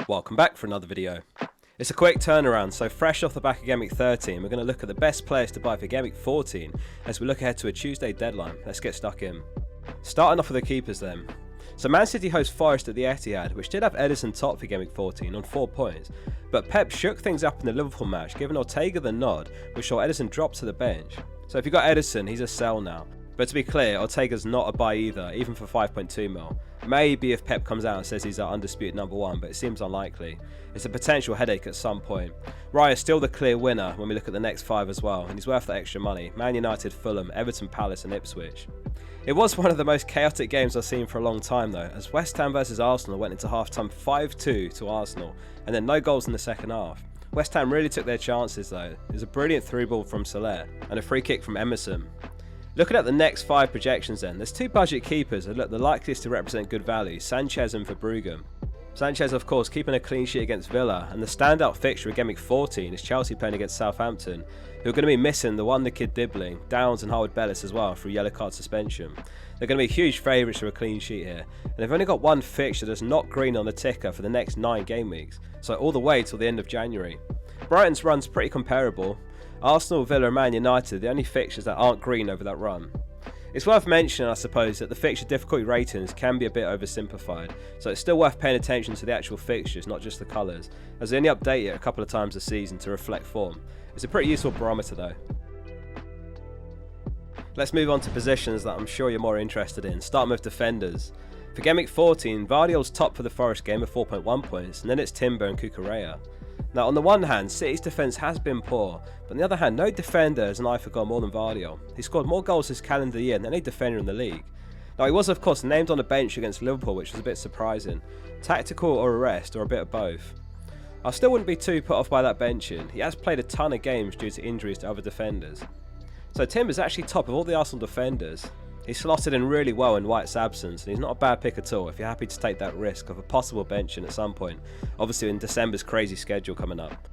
Welcome back for another video. It's a quick turnaround, so fresh off the back of Gameweek 13, we're going to look at the best players to buy for Gameweek 14 as we look ahead to a Tuesday deadline. Let's get stuck in. Starting off with the keepers then. So Man City host Forest at the Etihad, which did have Ederson top for Gameweek 14 on 4 points, but Pep shook things up in the Liverpool match, giving Ortega the nod, which saw Ederson drop to the bench. So if you got Ederson, he's a sell now. But to be clear, Ortega's not a buy either, even for 5.2 mil. Maybe if Pep comes out and says he's our undisputed number one, but it seems unlikely. It's a potential headache at some point. Raya's still the clear winner when we look at the next 5 as well, and he's worth that extra money. Man United, Fulham, Everton, Palace and Ipswich. It was one of the most chaotic games I've seen for a long time though, as West Ham versus Arsenal went into half-time 5-2 to Arsenal, and then no goals in the second half. West Ham really took their chances though. It was a brilliant through ball from Soler, and a free kick from Emerson. Looking at the next 5 projections then, there's 2 budget keepers that look the likeliest to represent good value, Sanchez and Verbruggen. Sanchez of course keeping a clean sheet against Villa, and the standout fixture of Gameweek 14 is Chelsea playing against Southampton, who are going to be missing the wonder kid Dibbling, Downs and Howard Bellis as well through yellow card suspension. They're going to be huge favourites for a clean sheet here, and they've only got 1 fixture that's not green on the ticker for the next 9 game weeks, so all the way till the end of January. Brighton's run's pretty comparable. Arsenal, Villa and Man United, the only fixtures that aren't green over that run. It's worth mentioning, I suppose, that the fixture difficulty ratings can be a bit oversimplified, so it's still worth paying attention to the actual fixtures, not just the colours, as they only update it a couple of times a season to reflect form. It's a pretty useful barometer though. Let's move on to positions that I'm sure you're more interested in, starting with defenders. For Gameweek 14, Vardiol's top for the Forest game with 4.1 points, and then it's Timber and Cucurella. Now on the one hand, City's defence has been poor, but on the other hand, no defender has an eye for goal more than Vardiol. He scored more goals this calendar year than any defender in the league. Now he was of course named on the bench against Liverpool, which was a bit surprising. Tactical or a rest, or a bit of both. I still wouldn't be too put off by that benching. He has played a ton of games due to injuries to other defenders. So Timber's actually top of all the Arsenal defenders. He slotted in really well in White's absence, and he's not a bad pick at all if you're happy to take that risk of a possible benching at some point, obviously in December's crazy schedule coming up.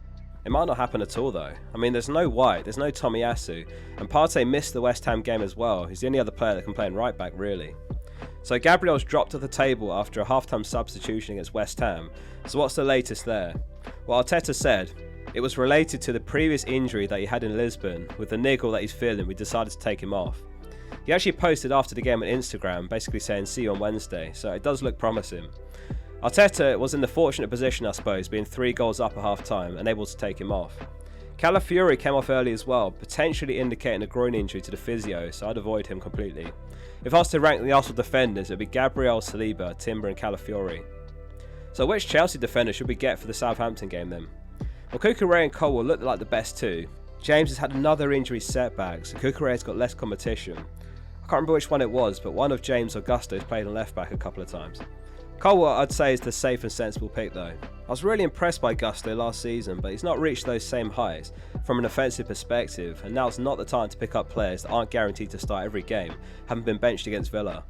It might not happen at all though. I mean, there's no White, there's no Tomiyasu, and Partey missed the West Ham game as well. He's the only other player that can play in right back really. So Gabriel's dropped to the table after a half-time substitution against West Ham, so what's the latest there? Well, Arteta said it was related to the previous injury that he had in Lisbon. With the niggle that he's feeling, we decided to take him off. He actually posted after the game on Instagram basically saying see you on Wednesday, so it does look promising. Arteta was in the fortunate position I suppose, being 3 goals up at half time and able to take him off. Calafiori came off early as well, potentially indicating a groin injury to the physio, so I'd avoid him completely. If I was to rank the Arsenal defenders, it would be Gabriel, Saliba, Timber and Calafiori. So which Chelsea defender should we get for the Southampton game then? Well, Cucurella and Cole will look like the best too. James has had another injury setback, so Cucurella's got less competition. I can't remember which one it was, but one of James or Gusto's played on left back a couple of times. Colwell I'd say is the safe and sensible pick though. I was really impressed by Gusto last season, but he's not reached those same heights from an offensive perspective, and now it's not the time to pick up players that aren't guaranteed to start every game, having been benched against Villa.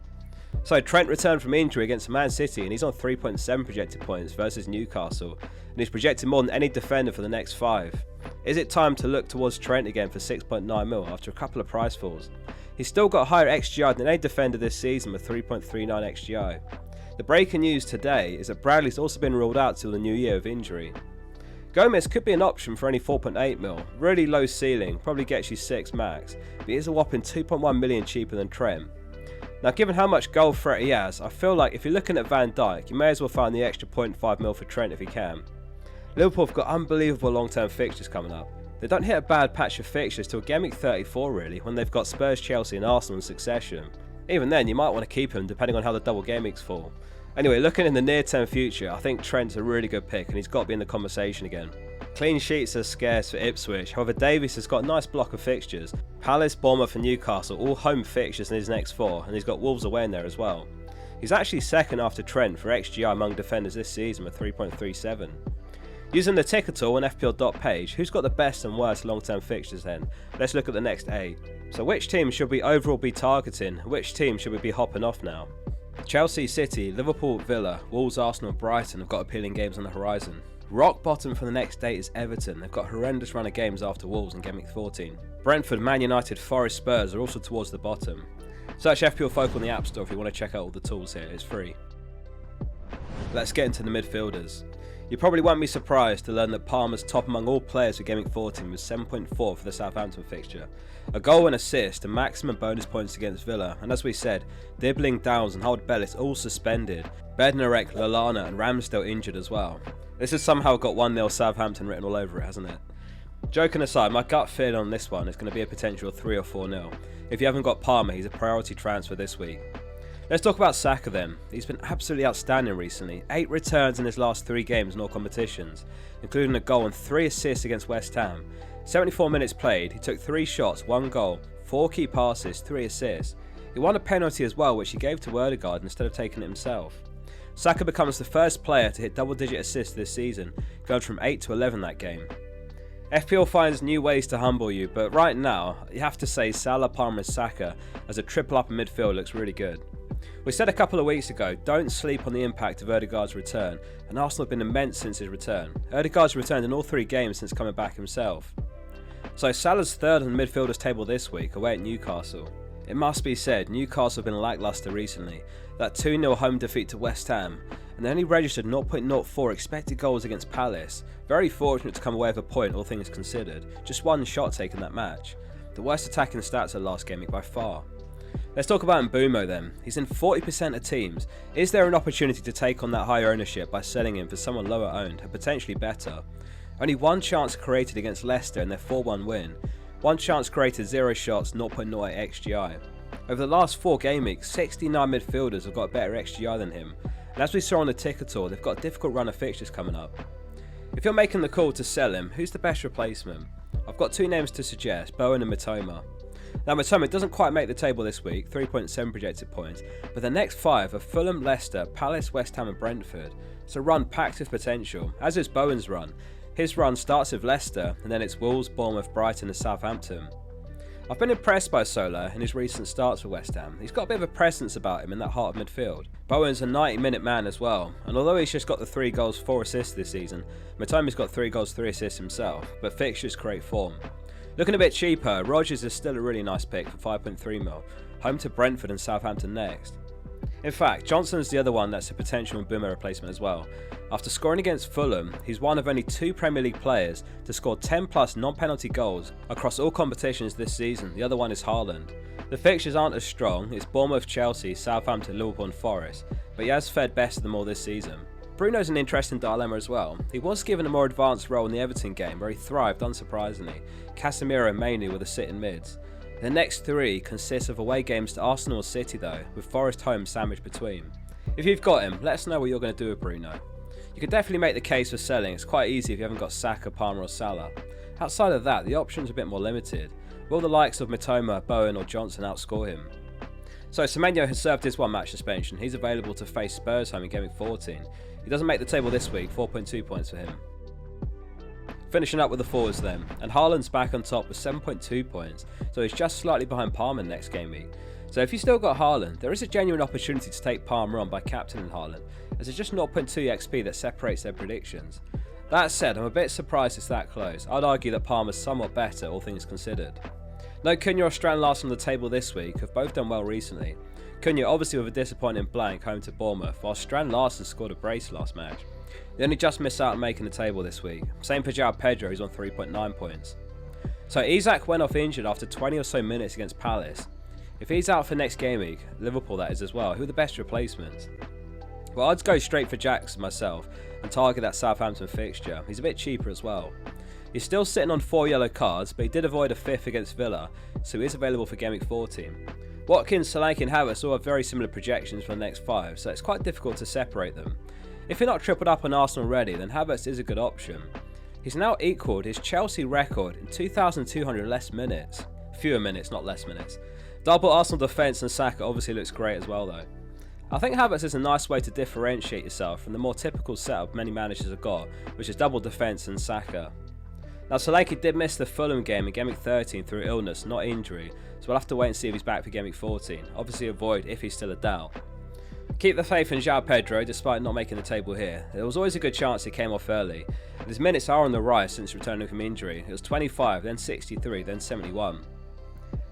So Trent returned from injury against Man City and he's on 3.7 projected points versus Newcastle, and he's projected more than any defender for the next 5. Is it time to look towards Trent again for 6.9 mil after a couple of price falls? He's still got higher XGI than any defender this season with 3.39 XGI. The breaking news today is that Bradley's also been ruled out till the new year of injury. Gomez could be an option for only 4.8 mil, really low ceiling, probably gets you 6 max, but he is a whopping 2.1 million cheaper than Trent. Now given how much goal threat he has, I feel like if you're looking at Van Dijk, you may as well find the extra 0.5 mil for Trent if you can. Liverpool have got unbelievable long-term fixtures coming up. They don't hit a bad patch of fixtures till Gameweek 34 really, when they've got Spurs, Chelsea and Arsenal in succession. Even then you might want to keep him depending on how the double game weeks fall. Anyway, looking in the near-term future, I think Trent's a really good pick and he's got to be in the conversation again. Clean sheets are scarce for Ipswich, however Davies has got a nice block of fixtures. Palace, Bournemouth and Newcastle all home fixtures in his next 4, and he's got Wolves away in there as well. He's actually second after Trent for XGI among defenders this season with 3.37. Using the ticker tool on FPL.page, who's got the best and worst long-term fixtures then? Let's look at the next 8. So which team should we overall be targeting? Which team should we be hopping off now? Chelsea, City, Liverpool, Villa, Wolves, Arsenal and Brighton have got appealing games on the horizon. Rock bottom for the next 8 is Everton. They've got a horrendous run of games after Wolves in Gameweek 14. Brentford, Man United, Forest, Spurs are also towards the bottom. Search FPL Focal in the App Store if you want to check out all the tools here, it's free. Let's get into the midfielders. You probably won't be surprised to learn that Palmer's top among all players for Gameweek 14 with 7.4 for the Southampton fixture. A goal and assist, and maximum bonus points against Villa, and as we said, Dibbling, Downs and Howard Bellis all suspended, Bednarek, Lallana and Ramsdale injured as well. This has somehow got 1-0 Southampton written all over it, hasn't it? Joking aside, my gut feeling on this one is going to be a potential 3 or 4-0. If you haven't got Palmer, he's a priority transfer this week. Let's talk about Saka then. He's been absolutely outstanding recently. 8 returns in his last 3 games in all competitions, including a goal and 3 assists against West Ham. 74 minutes played, he took 3 shots, 1 goal, 4 key passes, 3 assists. He won a penalty as well, which he gave to Odegaard instead of taking it himself. Saka becomes the first player to hit double-digit assists this season, going from 8 to 11 that game. FPL finds new ways to humble you, but right now, you have to say Salah, Palmer and Saka as a triple up in midfield looks really good. We said a couple of weeks ago, don't sleep on the impact of Odegaard's return, and Arsenal have been immense since his return. Odegaard's returned in all 3 games since coming back himself. So Salah's third on the midfielders table this week, away at Newcastle. It must be said, Newcastle have been lacklustre recently. That 2-0 home defeat to West Ham, and they only registered 0.04 expected goals against Palace. Very fortunate to come away with a point, all things considered. Just 1 shot taken that match. The worst attacking stats of last game by far. Let's talk about Mbeumo then. He's in 40% of teams. Is there an opportunity to take on that higher ownership by selling him for someone lower owned and potentially better? Only 1 chance created against Leicester in their 4-1 win. 1 chance created, 0 shots, 0.08 XGI. Over the last 4 game weeks, 69 midfielders have got a better XGI than him. And as we saw on the ticker tour, they've got a difficult run of fixtures coming up. If you're making the call to sell him, who's the best replacement? I've got 2 names to suggest, Bowen and Mitoma. Now Mitoma doesn't quite make the table this week, 3.7 projected points, but the next 5 are Fulham, Leicester, Palace, West Ham and Brentford. It's a run packed with potential, as is Bowen's run. His run starts with Leicester, and then it's Wolves, Bournemouth, Brighton and Southampton. I've been impressed by Solar in his recent starts for West Ham. He's got a bit of a presence about him in that heart of midfield. Bowen's a 90-minute man as well, and although he's just got the 3 goals, 4 assists this season, Mitoma's got 3 goals, 3 assists himself, but fixtures create form. Looking a bit cheaper, Rodgers is still a really nice pick for 5.3 mil, home to Brentford and Southampton next. In fact, Johnson's the other one that's a potential Mbeumo replacement as well. After scoring against Fulham, he's one of only 2 Premier League players to score 10 plus non-penalty goals across all competitions this season. The other one is Haaland. The fixtures aren't as strong, it's Bournemouth, Chelsea, Southampton, Liverpool and Forest, but he has fared best of them all this season. Bruno's an interesting dilemma as well. He was given a more advanced role in the Everton game where he thrived unsurprisingly. Casemiro mainly with the sit-in mids. The next 3 consist of away games to Arsenal or City though, with Forest home sandwiched between. If you've got him, let us know what you're going to do with Bruno. You can definitely make the case for selling, it's quite easy if you haven't got Saka, Palmer or Salah. Outside of that, the options are a bit more limited. Will the likes of Mitoma, Bowen or Johnson outscore him? So Semenyo has served his 1 match suspension. He's available to face Spurs home in Gameweek 14. He doesn't make the table this week, 4.2 points for him. Finishing up with the forwards then, and Haaland's back on top with 7.2 points, so he's just slightly behind Palmer next game week. So if you still got Haaland, there is a genuine opportunity to take Palmer on by captaining Haaland, as it's just 0.2 XP that separates their predictions. That said, I'm a bit surprised it's that close. I'd argue that Palmer's somewhat better, all things considered. No Cunha or Strand Larsen on the table this week have both done well recently. Cunha obviously with a disappointing blank home to Bournemouth, while Strand Larsen scored a brace last match. They only just missed out on making the table this week. Same for João Pedro, who's on 3.9 points. So Isak went off injured after 20 or so minutes against Palace. If he's out for next game week, Liverpool that is as well, who are the best replacements? Well, I'd go straight for Jackson myself and target that Southampton fixture. He's a bit cheaper as well. He's still sitting on 4 yellow cards, but he did avoid a 5th against Villa, so he is available for Gameweek 14. Watkins, Solanke and Havertz all have very similar projections for the next 5, so it's quite difficult to separate them. If you're not tripled up on Arsenal already, then Havertz is a good option. He's now equalled his Chelsea record in 2,200 less minutes. Fewer minutes, not less minutes. Double Arsenal defence and Saka obviously looks great as well though. I think Havertz is a nice way to differentiate yourself from the more typical setup many managers have got, which is double defence and Saka. Now Solanke did miss the Fulham game in Gameweek 13 through illness, not injury, so we'll have to wait and see if he's back for Gameweek 14. Obviously avoid if he's still a doubt. Keep the faith in João Pedro despite not making the table here. There was always a good chance he came off early, and his minutes are on the rise since returning from injury. It was 25, then 63, then 71.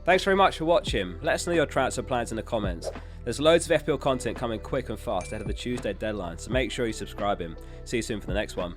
Thanks very much for watching. Let us know your transfer plans in the comments. There's loads of FPL content coming quick and fast ahead of the Tuesday deadline, so make sure you're subscribing. See you soon for the next one.